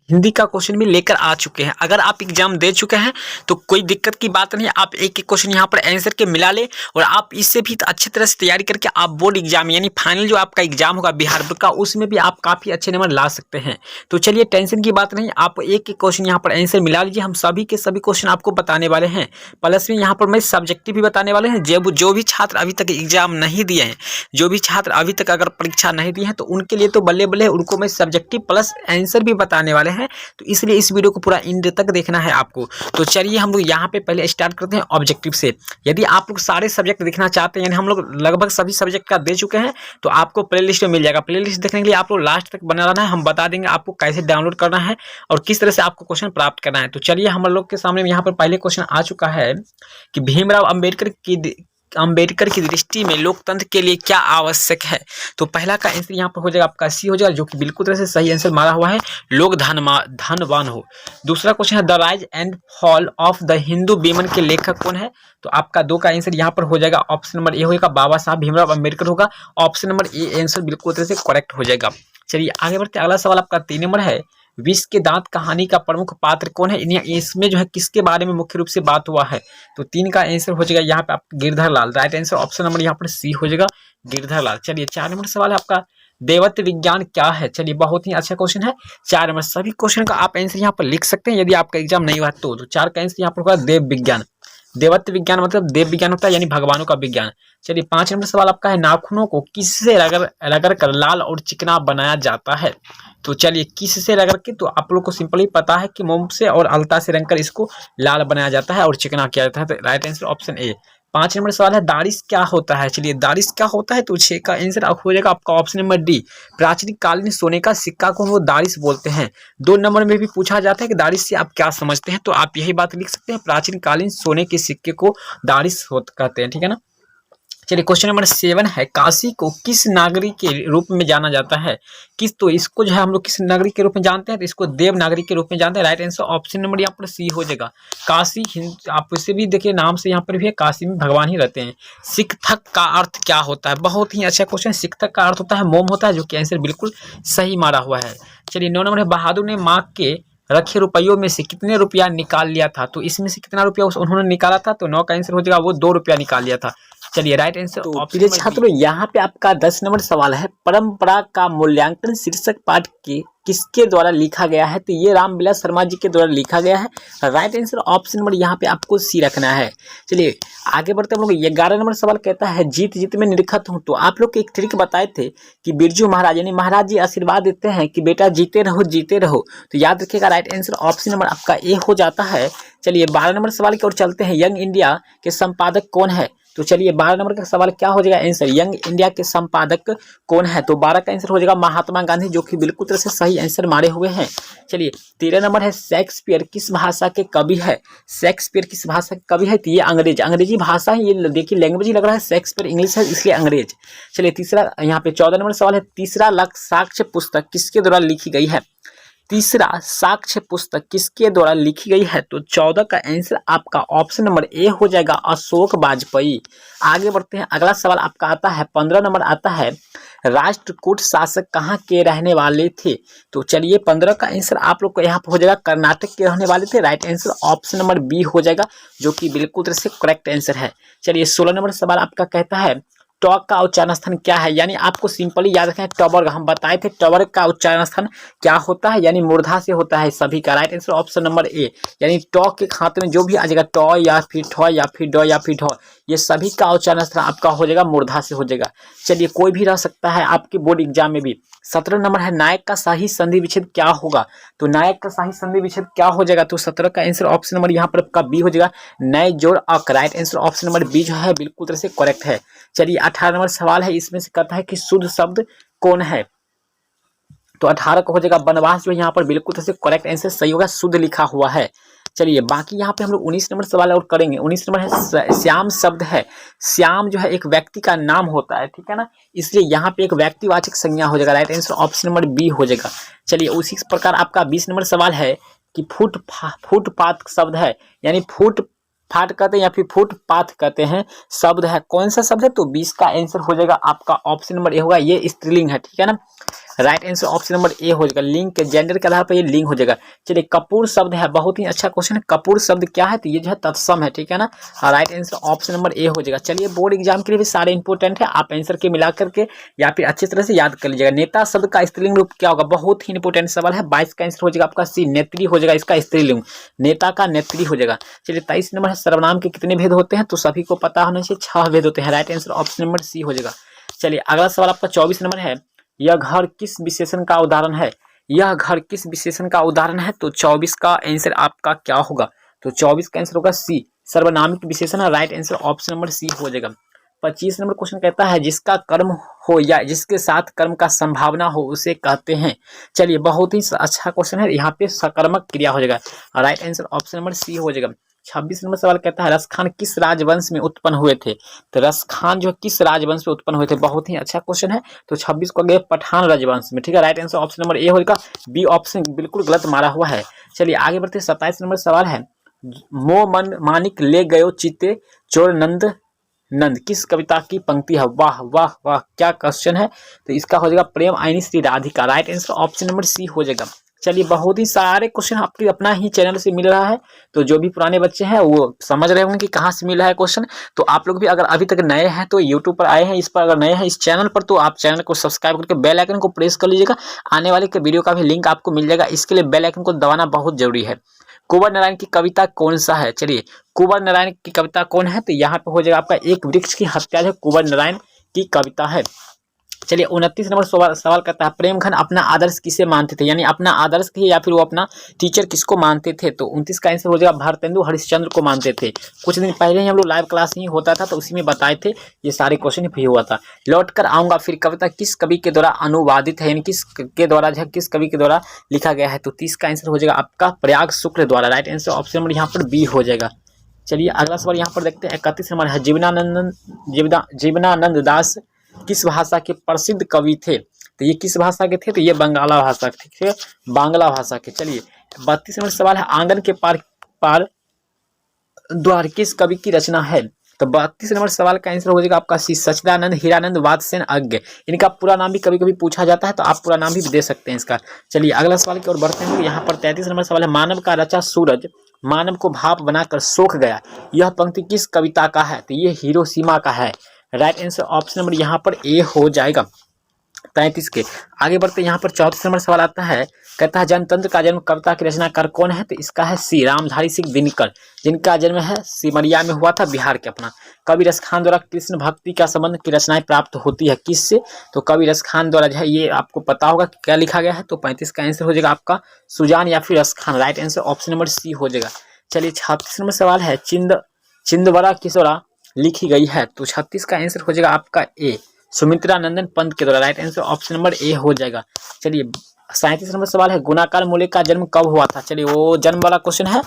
हिंदी का क्वेश्चन भी लेकर आ चुके हैं। अगर आप एग्जाम दे चुके हैं तो कोई दिक्कत की बात नहीं, आप एक एक क्वेश्चन यहाँ पर आंसर के मिला ले और आप इससे भी अच्छी तरह से तैयारी करके आप बोर्ड एग्जाम यानी फाइनल जो आपका एग्जाम होगा बिहार बोर्ड का, उसमें भी आप काफ़ी अच्छे नंबर ला सकते हैं। तो चलिए टेंशन की बात नहीं, आप एक एक क्वेश्चन यहाँ पर आंसर मिला लीजिए। हम सभी के सभी क्वेश्चन आपको बताने वाले हैं, प्लस में यहाँ पर मैं सब्जेक्टिव भी बताने वाले हैं। जो भी छात्र अभी तक एग्जाम नहीं दिए हैं, जो भी छात्र अभी तक अगर परीक्षा नहीं दिए हैं, तो उनके लिए तो बल्ले बल्ले, उनको मैं सब्जेक्टिव प्लस आंसर भी बताने वाले हैं। तो इसलिए इस वीडियो को पूरा एंड तक देखना है आपको। तो चलिए हम लोग यहाँ पे पहले स्टार्ट करते हैं ऑब्जेक्टिव से। यदि आप लोग सारे सब्जेक्ट देखना चाहते हैं, यानी हम लोग लगभग सभी सब्जेक्ट का दे चुके हैं, तो आपको प्लेलिस्ट में मिल जाएगा। प्लेलिस्ट देखने के लिए आप लोग लास्ट तक बना रहना है, हम बता देंगे आपको कैसे डाउनलोड करना है और किस तरह से आपको क्वेश्चन प्राप्त करना है। तो चलिए हम लोग के सामने यहाँ पर पहले क्वेश्चन आ चुका है कि भीमराव अम्बेडकर की दृष्टि में लोकतंत्र के लिए क्या आवश्यक है। तो पहला का आंसर यहाँ पर हो जाएगा आपका सी हो जाएगा, जो कि बिल्कुल तरह से सही आंसर मारा हुआ है, लोग धनवान हो। दूसरा क्वेश्चन है the rise and fall of the Hindu women के लेखक कौन है। तो आपका दो का आंसर यहाँ पर हो जाएगा, ऑप्शन नंबर ए होगा बाबा साहब भीमराव अम्बेडकर होगा। ऑप्शन नंबर ए आंसर बिल्कुल तरह से करेक्ट हो जाएगा। चलिए आगे बढ़ते, अगला सवाल आपका 3 नंबर है, विष के दांत कहानी का प्रमुख पात्र कौन है। इसमें जो है किसके बारे में मुख्य रूप से बात हुआ है। तो 3 का आंसर हो जाएगा यहाँ पे आपका गिरधर लाल, राइट आंसर ऑप्शन नंबर यहाँ पर सी हो जाएगा, गिरधर लाल। चलिए 4 नंबर सवाल है आपका, देवत्व विज्ञान क्या है। चलिए बहुत ही अच्छा क्वेश्चन है। 4 नंबर सभी क्वेश्चन का आप आंसर यहाँ पर लिख सकते हैं, यदि आपका एग्जाम नहीं हुआ तो 4 का आंसर यहाँ पर होगा देव विज्ञान। देवत्व विज्ञान मतलब देव विज्ञान होता है, यानी भगवानों का विज्ञान। चलिए 5 नंबर सवाल आपका है, नाखूनों को किससे रगड़ कर लाल और चिकना बनाया जाता है। तो चलिए किससे रगड़ के, तो आप लोग को सिंपली पता है कि मोम से और अलता से रंग कर इसको लाल बनाया जाता है और चिकना किया जाता है। तो right answer option A. 5 number सवाल है, दारिश क्या होता है। चलिए दारिश क्या होता है, तो 6 का आंसर हो जाएगा आपका ऑप्शन नंबर डी, प्राचीन कालीन सोने का सिक्का को वो दारिश बोलते हैं। 2 नंबर में भी पूछा जाता है कि दारिश से आप क्या समझते हैं, तो आप यही बात लिख सकते हैं, प्राचीन कालीन सोने के सिक्के को दारिश कहते हैं, ठीक है ना। चलिए क्वेश्चन नंबर 7 है, काशी को किस नागरी के रूप में जाना जाता है। तो इसको जो है हम लोग किस नागरी के रूप में जानते हैं, तो इसको देवनागरी के रूप में जानते हैं। राइट आंसर ऑप्शन नंबर यहाँ पर सी हो जाएगा, काशी आप इसे भी देखिए नाम से यहाँ पर भी है, काशी में भगवान ही रहते हैं। सिकथक का अर्थ क्या होता है, बहुत ही अच्छा क्वेश्चन। सिकथक का अर्थ होता है मोम होता है, जो कि आंसर बिल्कुल सही मारा हुआ है। चलिए 9 नंबर है, बहादुर ने माँ के रखे रुपयों में से कितने रुपया निकाल लिया था। तो इसमें से कितना रुपया उन्होंने निकाला था, तो 9 का आंसर हो जाएगा वो 2 रुपया निकाल लिया था। चलिए राइट आंसर। तो प्रिय छात्रों यहाँ पे आपका 10 नंबर सवाल है, परंपरा का मूल्यांकन शीर्षक पाठ के किसके द्वारा लिखा गया है। तो ये रामविलास शर्मा जी के द्वारा लिखा गया है। राइट आंसर ऑप्शन नंबर यहाँ पे आपको सी रखना है। चलिए आगे बढ़ते हम लोग, 11 नंबर सवाल कहता है, जीत जीत में निरखत हूँ। तो आप लोग को एक ट्रिक बताए थे कि बिरजू महाराज यानी महाराज जी आशीर्वाद देते हैं कि बेटा जीते रहो जीते रहो। तो याद रखिएगा राइट आंसर ऑप्शन नंबर आपका ए हो जाता है। चलिए 12 नंबर सवाल की ओर चलते हैं, यंग इंडिया के संपादक कौन है। तो चलिए 12 नंबर का सवाल क्या हो जाएगा आंसर, यंग इंडिया के संपादक कौन है। तो 12 का आंसर हो जाएगा महात्मा गांधी, जो कि बिल्कुल तरह से सही आंसर मारे हुए हैं। चलिए 13 नंबर है, शेक्सपियर किस भाषा के कवि है। शेक्सपियर किस भाषा के कवि है, तो ये अंग्रेजी भाषा है। ये देखिए लैंग्वेज ही लग रहा है, शेक्सपियर इंग्लिश है इसलिए अंग्रेज। चलिए तीसरा यहाँ पे 14 नंबर सवाल है, तीसरा साक्ष्य पुस्तक किसके द्वारा लिखी गई है। तीसरा साक्ष्य पुस्तक किसके द्वारा लिखी गई है। तो 14 का आंसर आपका ऑप्शन नंबर ए हो जाएगा, अशोक वाजपेयी। आगे बढ़ते हैं, अगला सवाल आपका आता है 15 नंबर आता है, राष्ट्रकूट शासक कहाँ के रहने वाले थे। तो चलिए 15 का आंसर आप लोग को यहाँ पर हो जाएगा, कर्नाटक के रहने वाले थे। Right answer option number B हो जाएगा, जो कि बिल्कुल तरह से करेक्ट आंसर है। चलिए 16 नंबर सवाल आपका कहता है, टॉक का उच्चारण स्थान क्या है। यानी आपको सिंपली याद रखें, टॉवर हम बताए थे, टॉवर का उच्चारण स्थान क्या होता है, यानी मूर्धा से होता है सभी का। राइट आंसर ऑप्शन नंबर ए, यानी टॉक के खाते में जो भी आ जाएगा, टॉ या फिर ठॉ या फिर डॉ या फिर ढॉ, ये सभी का उच्चारण स्थान आपका हो जाएगा मूर्धा से हो जाएगा। चलिए कोई भी रह सकता है आपके बोर्ड एग्जाम में भी। 17 नंबर है, नायक का शाही संधि विच्छेद क्या होगा। तो नायक का शाही संधि विच्छेद क्या हो जाएगा। तो 17 का आंसर ऑप्शन नंबर यहाँ पर आपका बी हो जाएगा, नय जोड़ अक। Right answer option number B जो है बिल्कुल तरह से करेक्ट है। चलिए 18 नंबर सवाल है, इसमें से कहता है कि शुद्ध शब्द कौन है। तो 18 का हो जाएगा वनवास, जो यहाँ पर बिल्कुल तरह से करेक्ट आंसर सही होगा, शुद्ध लिखा हुआ है। चलिए बाकी यहाँ पे हम लोग 19 नंबर सवाल और करेंगे। 19 नंबर है, श्याम शब्द है, श्याम जो है एक व्यक्ति का नाम होता है, ठीक है ना, इसलिए यहाँ पे एक व्यक्तिवाचक संज्ञा हो जाएगा। Right answer option number B हो जाएगा। चलिए उसी प्रकार आपका 20 नंबर सवाल है कि फुटपाथ शब्द है, यानी फाट कहते हैं या फिर फुटपाथ कहते हैं शब्द है, कौन सा शब्द है। तो 20 का आंसर हो जाएगा आपका ऑप्शन नंबर ए होगा, ये स्त्रीलिंग है, ठीक है ना। राइट आंसर ऑप्शन नंबर ए हो जाएगा। लिंक जेंडर के आधार पर ये लिंक हो जाएगा। चलिए कपूर शब्द है, बहुत ही अच्छा क्वेश्चन है। कपूर शब्द क्या है? तो ये जो है तत्सम है, ठीक है ना। राइट आंसर ऑप्शन नंबर ए हो जाएगा। चलिए बोर्ड एग्जाम के लिए भी सारे इंपॉर्टेंट है, आप आंसर के मिला करके या फिर अच्छी तरह से याद कर लीजिएगा। नेता शब्द का स्त्रीलिंग रूप क्या होगा? बहुत ही इंपॉर्टेंट सवाल है। 22 का आंसर हो जाएगा आपका सी, नेत्री हो जाएगा इसका स्त्रीलिंग, नेता का नेत्री हो जाएगा। चलिए 23 नंबर है, सर्वनाम के कितने भेद होते हैं? तो सभी को पता होना चाहिए, 6 भेद होते हैं। Right answer option number C हो जाएगा। चलिए अगला सवाल आपका 24 नंबर है, यह घर किस विशेषण का उदाहरण है? यह घर किस विशेषण का उदाहरण है? तो 24 का आंसर आपका क्या होगा? तो 24 का आंसर होगा सी, सर्वनामिक विशेषण है। Right answer option number C हो जाएगा। 25 नंबर क्वेश्चन कहता है, जिसका कर्म हो या जिसके साथ कर्म का संभावना हो उसे कहते हैं। चलिए बहुत ही अच्छा क्वेश्चन है, यहाँ पे सकर्मक क्रिया हो जाएगा। Right answer option number C हो जाएगा। 26 नंबर सवाल कहता है, रसखान किस राजवंश में उत्पन्न हुए थे? तो रसखान जो किस राजवंश में उत्पन्न हुए थे? बहुत ही अच्छा क्वेश्चन है। तो 26 को गए पठान राजवंश में, ठीक है। Right answer option number A होगा। बी ऑप्शन बिल्कुल गलत मारा हुआ है। चलिए आगे बढ़ते हैं। 27 नंबर सवाल है, मोह मन मानिक ले गयो चिते चोर नंद नंद किस कविता की पंक्ति है? वाह वाह वाह, क्या क्वेश्चन है। तो इसका हो जाएगा प्रेम आईनी Shri Radhika. Right answer option number C हो जाएगा। चलिए बहुत ही सारे क्वेश्चन आपके अपना ही चैनल से मिल रहा है, तो जो भी पुराने बच्चे हैं वो समझ रहे होंगे कि कहाँ से मिला है क्वेश्चन। तो आप लोग भी अगर अभी तक नए हैं तो यूट्यूब पर आए हैं, इस पर अगर नए हैं इस चैनल पर, तो आप चैनल को सब्सक्राइब करके बेल आइकन को प्रेस कर लीजिएगा। आने वाले के वीडियो का भी लिंक आपको मिल जाएगा, इसके लिए बेल आइकन को दबाना बहुत जरूरी है। कुंवर नारायण की कविता कौन सा है? चलिए कुंवर नारायण की कविता कौन है? तो यहाँ पे हो जाएगा आपका एक वृक्ष की हत्या जो कुंवर नारायण की कविता है। चलिए 29 नंबर सवाल करता है, प्रेमघन अपना आदर्श किसे मानते थे? यानी अपना आदर्श थे या फिर वो अपना टीचर किसको मानते थे? तो 29 का आंसर हो जाएगा भारतेंदु हरिश्चंद्र को मानते थे। कुछ दिन पहले ही हम लोग लाइव क्लास ही होता था तो उसी में बताए थे, ये सारे क्वेश्चन भी हुआ था। लौट कर आऊंगा फिर कविता किस कवि के द्वारा अनुवादित है? यानी किस के द्वारा जो है किस कवि के द्वारा लिखा गया है? तो 30 का आंसर हो जाएगा आपका प्रयाग शुक्ल द्वारा। राइट आंसर ऑप्शन नंबर यहाँ पर बी हो जाएगा। चलिए अगला सवाल यहाँ पर देखते हैं। 31 नंबर है, जीवनानंद दास किस भाषा के प्रसिद्ध कवि थे? तो ये किस भाषा के थे? तो ये बंगाला भाषा के थे, बांग्ला भाषा के। चलिए 32 नंबर सवाल है, आंगन के पार द्वार किस कवि की रचना है? तो 32 नंबर सवाल का आंसर हो जाएगा आपका सी, सच्चिदानंद हीरानंद वात्स्यन अज्ञ। इनका पूरा नाम भी कभी कभी पूछा जाता है, तो आप पूरा नाम भी दे सकते हैं इसका। चलिए अगला सवाल की ओर बढ़ते हैं। यहाँ पर 33 नंबर सवाल है, मानव का रचा सूरज मानव को भाप बनाकर सोख गया, यह पंक्ति किस कविता का है? तो ये हिरोशिमा का है। राइट आंसर ऑप्शन नंबर यहाँ पर ए हो जाएगा 33 के। आगे बढ़ते यहाँ पर 34 नंबर सवाल आता है, कहता है जनतंत्र का जन्म कविता की रचनाकार कौन है? तो इसका है सी, रामधारी सिंह दिनकर, जिनका जन्म है सिमरिया में हुआ था, बिहार के अपना। कवि रसखान द्वारा कृष्ण भक्ति का संबंध की रचनाएं प्राप्त होती है किससे? तो कवि रसखान द्वारा जो है ये आपको पता होगा क्या लिखा गया है। तो 35 का आंसर हो जाएगा आपका सुजान या फिर Raskhan. Right answer option number C हो जाएगा। चलिए 36 नंबर सवाल है, चिंदवरा किशोरा लिखी गई है? तो 36 का आंसर हो जाएगा आपका ए, सुमित्रा नंदन पंत के द्वारा। राइट आंसर ऑप्शन नंबर ए हो जाएगा। चलिए 37 नंबर सवाल है, गुणाकार मूल्य का जन्म कब हुआ था? चलिए वो जन्म वाला क्वेश्चन है।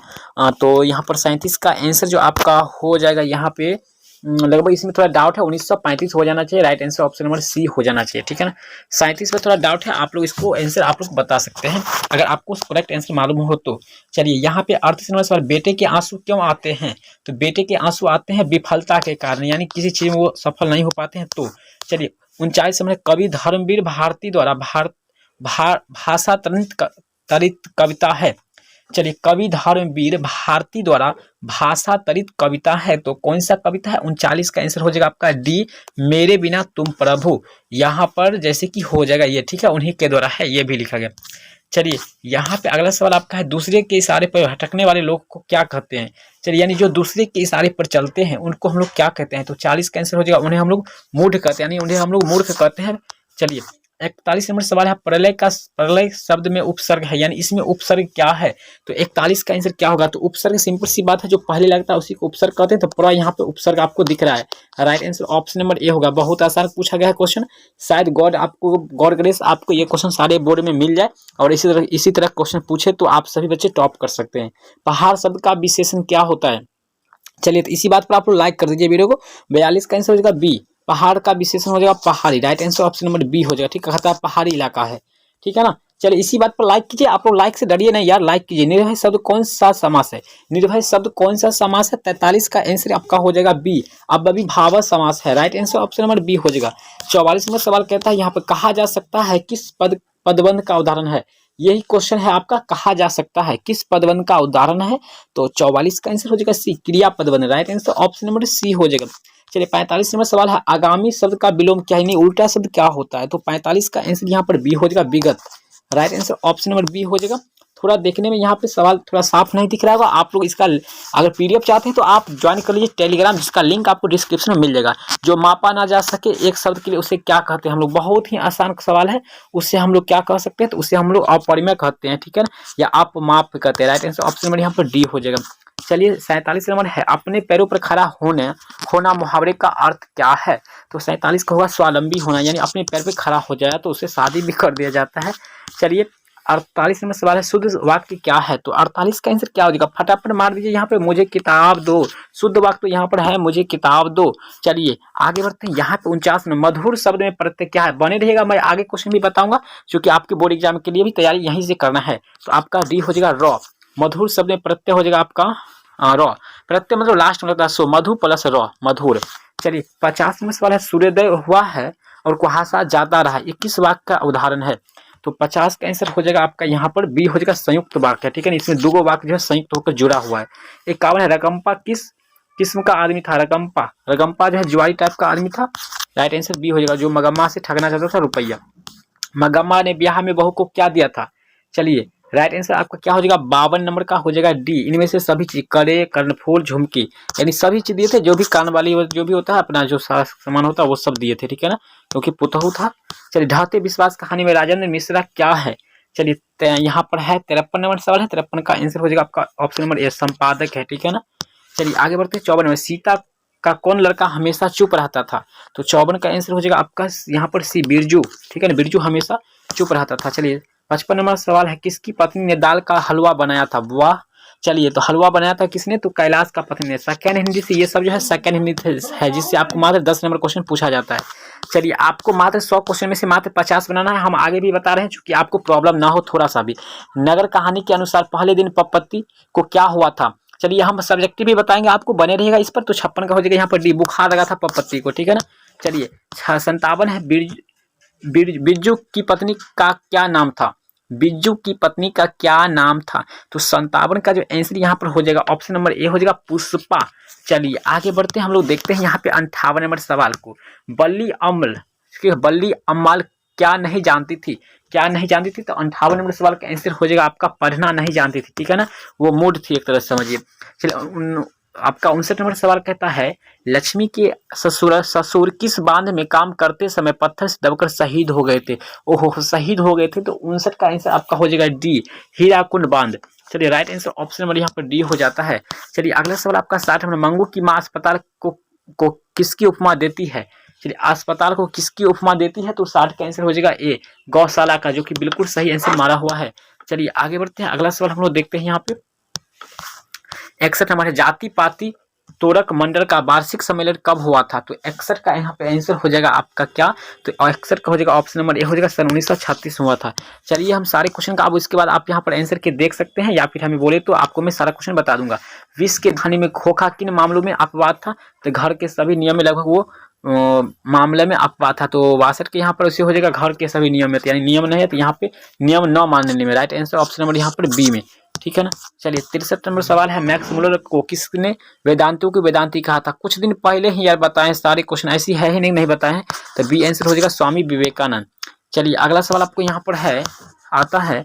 तो यहाँ पर 37 का आंसर जो आपका हो जाएगा यहाँ पे लगभग इसमें थोड़ा डाउट है, 1935 हो जाना चाहिए। Right answer option number C हो जाना चाहिए, ठीक है ना। 37 में थोड़ा डाउट है, आप लोग इसको आंसर आप लोग बता सकते हैं अगर आपको करेक्ट आंसर मालूम हो तो। चलिए यहाँ पे 38 नंबर सवाल, बेटे के आंसू क्यों आते हैं? तो बेटे के आंसू आते हैं विफलता के कारण, यानी किसी चीज में वो सफल नहीं हो पाते हैं तो। चलिए 39 नंबर, कवि धर्मवीर भारती द्वारा भाषा तरित कविता है। चलिए कवि धर्मवीर भारती द्वारा भाषा तरित कविता है, तो कौन सा कविता है? 39 का आंसर हो जाएगा आपका डी, मेरे बिना तुम प्रभु। यहाँ पर जैसे कि हो जाएगा ये, ठीक है, उन्हीं के द्वारा है, ये भी लिखा गया। चलिए यहाँ पे अगला सवाल आपका है, दूसरे के इशारे पर भटकने वाले लोग को क्या कहते हैं? चलिए यानी जो दूसरे के इशारे पर चलते हैं उनको हम लोग क्या कहते हैं? तो 40 का आंसर हो जाएगा, उन्हें हम लोग मूढ़ कहते हैं, यानी उन्हें हम लोग मूर्ख कहते हैं। चलिए 41 नंबर सवाल है, प्रलय शब्द में उपसर्ग है, यानी इसमें उपसर्ग क्या है? तो 41 का आंसर क्या होगा? तो उपसर्ग सिंपल सी बात है, जो पहले लगता है उसी को उपसर्ग कहते हैं, तो पूरा यहाँ पे उपसर्ग आपको दिख रहा है। Right answer option number A होगा। बहुत आसान पूछा गया है क्वेश्चन, शायद गॉड ग्रेस आपको ये क्वेश्चन सारे बोर्ड में मिल जाए और इसी तरह क्वेश्चन पूछे तो आप सभी बच्चे टॉप कर सकते हैं। पहाड़ शब्द का विशेषण क्या होता है? चलिए तो इसी बात पर आप लोग लाइक कर दीजिए वीडियो को। 42 का आंसर हो जाएगा बी, पहाड़ का विशेषण हो जाएगा पहाड़ी। Right answer option number B हो जाएगा, ठीक है, कहता है पहाड़ी इलाका है, ठीक है ना। चलिए इसी बात पर लाइक कीजिए, आप लोग लाइक से डरिए नहीं यार, लाइक कीजिए। निर्भय शब्द कौन सा समास है? निर्भय शब्द कौन सा समास है? 43 का आंसर आपका हो जाएगा बी, अब अभिभावक समास है। Right answer option number B हो जाएगा। 44 नंबर सवाल कहता है, यहाँ पर कहा जा सकता है किस पद पदबंध का उदाहरण है? यही क्वेश्चन है आपका, कहा जा सकता है किस पदबंध का उदाहरण है? तो 44 का आंसर हो जाएगा सी, क्रिया पदबंध। Right answer option number C हो जाएगा। चलिए 45 नंबर सवाल है, आगामी शब्द का विलोम क्या है, नहीं उल्टा शब्द क्या होता है? तो 45 का आंसर यहाँ पर बी हो जाएगा, विगत। Right answer option number B हो जाएगा। थोड़ा देखने में यहाँ पे सवाल थोड़ा साफ नहीं दिख रहा होगा, आप लोग इसका अगर पीडीएफ चाहते हैं तो आप ज्वाइन कर लीजिए टेलीग्राम, जिसका लिंक आपको डिस्क्रिप्शन में मिल जाएगा। जो मापा ना जा सके एक शब्द के लिए उसे क्या कहते हैं हम लोग, बहुत ही आसान सवाल है, उससे हम लोग क्या कह सकते हैं? तो उसे हम लोग अपरिमेय कहते हैं, ठीक है ना, या आप माप कहते हैं। राइट आंसर ऑप्शन नंबर यहाँ पर डी हो जाएगा। चलिए 47 नंबर है, अपने पैरों पर खड़ा होना मुहावरे का अर्थ क्या है? तो 47 का होगा स्वावलंबी होना, यानी अपने पैर पे खड़ा हो जाए तो उसे शादी भी कर दिया जाता है। चलिए 48 नंबर सवाल है, शुद्ध वाक्य क्या है? तो 48 का आंसर क्या हो जाएगा? फटाफट मार दीजिए यहाँ पे, मुझे किताब दो। शुद्ध वाक्य तो यहाँ पर है, मुझे किताब दो। चलिए आगे बढ़ते हैं, यहाँ पे 49 में मधुर शब्द में प्रत्यय क्या है? बने रहिएगा, मैं आगे क्वेश्चन भी बताऊंगा, क्योंकि आपके बोर्ड एग्जाम के लिए भी तैयारी यहीं से करना है। तो आपका डी हो जाएगा रॉ, मधुर शब्द में प्रत्यय हो जाएगा आपका रॉ। प्रत्यय मतलब लास्ट में लगता है, सो मधु प्लस रॉ, मधुर। चलिए 50 में सवाल है, सूर्योदय हुआ है और कुहासा जाता रहा, ये किस वाक्य का उदाहरण है? तो 50 का आंसर हो जाएगा आपका यहाँ पर बी हो जाएगा, संयुक्त वाक्य, ठीक है ना, इसमें दो वाक्य जो है संयुक्त होकर जुड़ा हुआ है। 51 है, रकम्पा किस किस्म का आदमी था? रकम्पा जो है जुआरी टाइप का आदमी था। राइट आंसर बी हो जाएगा, जो मगम्मा से ठगना चाहता था रुपया। मगम्मा ने ब्याह में बहू को क्या दिया था? चलिए राइट आंसर आपका क्या हो जाएगा? 52 नंबर का हो जाएगा डी, इनमें से सभी चीज, कड़े, कर्णफूल, झुमकी, यानी सभी चीज दिए थे, जो भी कान वाली जो भी होता है अपना जो सारा सामान होता है वो सब दिए थे, ठीक है ना, क्योंकि पुतहू था। चलिए ढाते विश्वास कहानी में राजेंद्र मिश्रा क्या है? चलिए यहाँ पर है 53 नंबर सवाल है, 53 का आंसर हो जाएगा आपका ऑप्शन नंबर ए, संपादक है, ठीक है ना। चलिए आगे बढ़ते हैं, 54 नंबर, सीता का कौन लड़का हमेशा चुप रहता था? तो 54 का आंसर हो जाएगा आपका यहाँ पर सी, बिरजू, ठीक है ना, बिरजू हमेशा चुप रहता था। चलिए 55 नंबर सवाल है, किसकी पत्नी ने दाल का हलवा बनाया था? वाह। चलिए तो हलवा बनाया था किसने? तो कैलाश का पत्नी ने। सेकंड हिंदी से ये सब जो है सेकंड हिंदी है, जिससे आपको मात्र 10 नंबर क्वेश्चन पूछा जाता है। चलिए आपको मात्र 100 क्वेश्चन में से मात्र 50 बनाना है, हम आगे भी बता रहे हैं क्योंकि आपको प्रॉब्लम ना हो थोड़ा सा भी। नगर कहानी के अनुसार पहले दिन पपत्ती को क्या हुआ था? चलिए हम सब्जेक्टिव भी बताएंगे आपको, बने रहेगा इस पर। तो 56 का हो जाएगा यहाँ पर डी, बुखार लगा था पपत्ती को, ठीक है ना। चलिए 57 है, बिरजू की पत्नी का क्या नाम था? बिज्जू की पत्नी का क्या नाम था? तो 57 का जो आंसर यहाँ पर हो जाएगा ऑप्शन नंबर ए हो जाएगा, पुष्पा। चलिए आगे बढ़ते हैं, हम लोग देखते हैं यहाँ पे 58 नंबर सवाल को, बल्ली अम्माल क्या नहीं जानती थी? तो 58 नंबर सवाल का आंसर हो जाएगा आपका, पढ़ना नहीं जानती थी, ठीक है ना, वो मूड थी एक तरह से समझिए। चलिए आपका 59 नंबर सवाल कहता है, लक्ष्मी के ससुर किस बांध में काम करते समय पत्थर से दबकर शहीद हो गए थे? ओहो, शहीद हो गए थे। तो 59 का आंसर आपका हो जाएगा डी, हीराकुंड बांध। चलिए राइट आंसर ऑप्शन नंबर यहाँ पर डी हो जाता है। चलिए अगला सवाल आपका 60 नंबर, मंगू की माँ अस्पताल को किसकी उपमा देती है? चलिए अस्पताल को किसकी उपमा देती है? तो 60 का आंसर हो जाएगा ए, गौशाला का, जो कि बिल्कुल सही आंसर मारा हुआ है। चलिए आगे बढ़ते हैं, अगला सवाल हम लोग देखते हैं यहाँ पे 61 नंबर है, जाति पाति तोरक मंडल का वार्षिक सम्मेलन कब हुआ था? तो 61 का यहाँ पे आंसर हो जाएगा आपका क्या? तो 61 का हो जाएगा ऑप्शन नंबर ए हो जाएगा, सन 1936 हुआ था। चलिए हम सारे क्वेश्चन का अब इसके बाद आप यहाँ पर आंसर के देख सकते हैं, या फिर हमें बोले तो आपको मैं सारा क्वेश्चन बता दूंगा। विश्व के कहानी में खोखा किन मामलों में अपवाद था? तो घर के सभी नियम में लगभग वो मामले में अपवाद था। तो 62 के यहाँ पर उसे हो जाएगा घर के सभी नियम में, यानी नियम नहीं है तो यहाँ पे नियम न मानने में। राइट आंसर ऑप्शन नंबर यहाँ पर बी में, ठीक है ना। चलिए 63 नंबर सवाल है, मैक्स मुलर को किसने वेदांतों की वेदांती कहा था? कुछ दिन पहले ही यार बताएं, सारे क्वेश्चन ऐसी है ही नहीं बताएं, तो बी आंसर हो जाएगा स्वामी विवेकानंद। चलिए अगला सवाल आपको यहाँ पर है, आता है,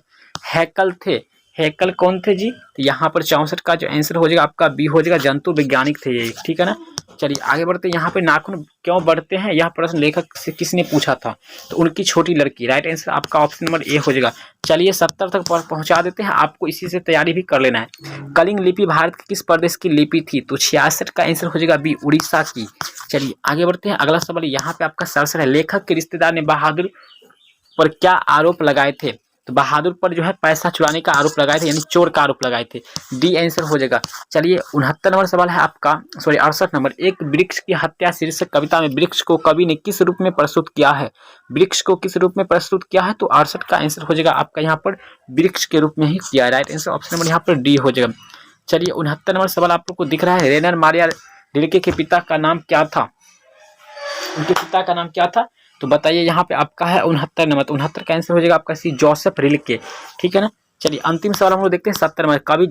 हैकल कौन थे जी? तो यहाँ पर 64 का जो आंसर हो जाएगा आपका बी हो जाएगा, जंतु वैज्ञानिक थे ये, ठीक है ना। चलिए आगे बढ़ते हैं, यहाँ पे नाखून क्यों बढ़ते हैं, यह प्रश्न लेखक से किसने पूछा था? तो उनकी छोटी लड़की। राइट आंसर आपका ऑप्शन नंबर ए हो जाएगा। चलिए 70 तक पहुंचा देते हैं, आपको इसी से तैयारी भी कर लेना है। कलिंग लिपि भारत के किस प्रदेश की लिपि थी? तो 66 का आंसर हो जाएगा बी, उड़ीसा की। चलिए आगे बढ़ते हैं, अगला सवाल यहाँ पे आपका 67 है, लेखक के रिश्तेदार ने बहादुर पर क्या आरोप लगाए थे? तो बहादुर पर जो है पैसा चुराने का आरोप लगाए थे, यानी चोर का आरोप लगाए थे। डी आंसर हो जाएगा। चलिए 69 नंबर सवाल है आपका, 68 नंबर, एक वृक्ष की हत्या शीर्षक कविता में वृक्ष को कवि ने किस रूप में प्रस्तुत किया है? वृक्ष को किस रूप में प्रस्तुत किया है? तो 68 का आंसर हो जाएगा आपका यहाँ पर वृक्ष के रूप में ही किया है। राइट आंसर ऑप्शन नंबर यहाँ पर डी हो जाएगा। चलिए 69 नंबर सवाल आप लोग को दिख रहा है, रेनर मारिया रिल्के के पिता का नाम क्या था? उनके पिता का नाम क्या था? तो बताइए यहाँ पे आपका है 69 नंबर, तो 69 का आंसर हो जाएगा आपका सी जोसेफ रिल्के, ठीक है ना। चलिए अंतिम सवाल हम लोग देखते हैं 70 नंबर, कवि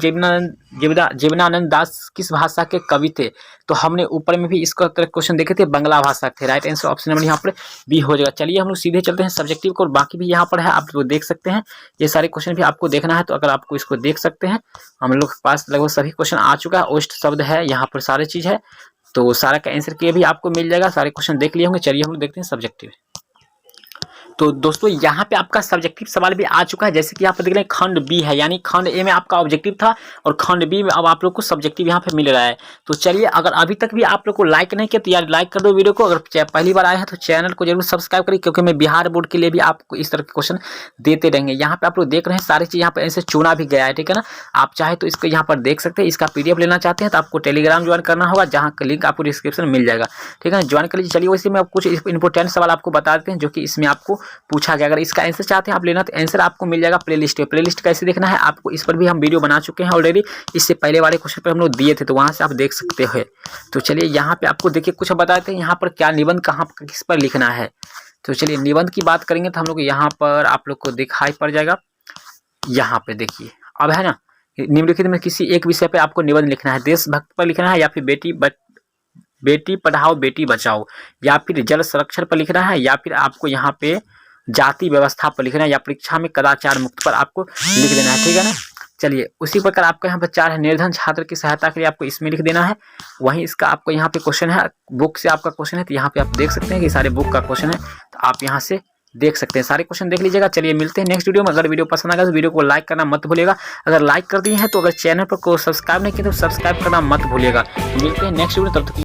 जीवनानंद दास किस भाषा के कवि थे। तो हमने ऊपर में भी इसका क्वेश्चन देखे थे, बांग्ला भाषा के। राइट आंसर ऑप्शन नंबर यहाँ पर बी हो जाएगा। चलिए हम लोग सीधे चलते हैं सब्जेक्टिव को, और बाकी भी यहाँ पर है, आप लोग देख सकते हैं। ये सारे क्वेश्चन भी आपको देखना है, तो अगर आपको इसको देख सकते हैं, हम लोग के पास लगभग सभी क्वेश्चन आ चुका है, ओस्ट शब्द है, यहाँ पर सारी चीज़ है, तो सारा का आंसर के भी आपको मिल जाएगा, सारे क्वेश्चन देख लिए होंगे। चलिए हम लोग देखते हैं सब्जेक्टिव। तो दोस्तों यहाँ पे आपका सब्जेक्टिव सवाल भी आ चुका है, जैसे कि यहाँ पर देख रहे हैं खंड बी है, यानी खंड ए में आपका ऑब्जेक्टिव था और खंड बी में अब आप लोग को सब्जेक्टिव यहाँ पे मिल रहा है। तो चलिए अगर अभी तक भी आप लोग को लाइक नहीं किया तो यार लाइक कर दो वीडियो को, अगर पहली बार आए हैं तो चैनल को जरूर सब्सक्राइब करिए, क्योंकि मैं बिहार बोर्ड के लिए भी आपको इस तरह के क्वेश्चन देते रहेंगे। यहाँ पे आप लोग देख रहे हैं सारी चीज़ यहाँ पे ऐसे चुना भी गया है, ठीक है ना। आप चाहे तो इसको यहाँ पर देख सकते हैं, इसका PDF लेना चाहते हैं तो आपको टेलीग्राम ज्वाइन करना होगा, जहाँ का लिंक आपको डिस्क्रिप्शन में मिल जाएगा, ठीक है ना, ज्वाइन कर लीजिए। चलिए वैसे में आप कुछ इंपॉर्टेंट सवाल आपको बता देते हैं जो कि इसमें आपको पूछा गया। अगर इसका आंसर चाहते हैं आप लेना तो आंसर आपको मिल जाएगा प्लेलिस्ट पे। प्लेलिस्ट कैसे देखना है आपको, इस पर भी हम वीडियो बना चुके हैं ऑलरेडी, इससे पहले वाले क्वेश्चन पर हम लोग दिए थे, तो वहां से आप देख सकते हैं। तो चलिए यहाँ पे आपको देखिए कुछ बताते हैं यहाँ पर क्या निबंध कहाँ किस पर लिखना है। तो चलिए निबंध की बात करेंगे तो हम लोग यहाँ पर आप लोग को दिखाई पड़ जाएगा, यहाँ पे देखिए अब है ना, निम्नलिखित में किसी एक विषय पे आपको निबंध लिखना है। देशभक्त पर लिखना है, या फिर बेटी पढ़ाओ बेटी बचाओ, या फिर जल संरक्षण पर लिखना है, या फिर आपको यहाँ पे जाति व्यवस्था पर लिखना है, या परीक्षा में कदाचार मुक्त पर आपको लिख देना है, ठीक है ना। चलिए उसी प्रकार आपका यहाँ पर 4 है, निर्धन छात्र की सहायता के लिए आपको इसमें लिख देना है। वहीं इसका आपको यहाँ पे क्वेश्चन है, बुक से आपका क्वेश्चन है, तो यहाँ पे आप देख सकते हैं कि सारे बुक का क्वेश्चन है, तो आप यहाँ से देख सकते हैं, सारे क्वेश्चन देख लीजिएगा। चलिए मिलते हैं नेक्स्ट वीडियो में। अगर वीडियो पसंद आएगा तो वीडियो को लाइक करना मत भूलिएगा, अगर लाइक कर दिए हैं तो अगर चैनल पर को सब्सक्राइब नहीं किया तो सब्सक्राइब करना मत भूलिएगा। मिलते हैं नेक्स्ट वीडियो, तब तक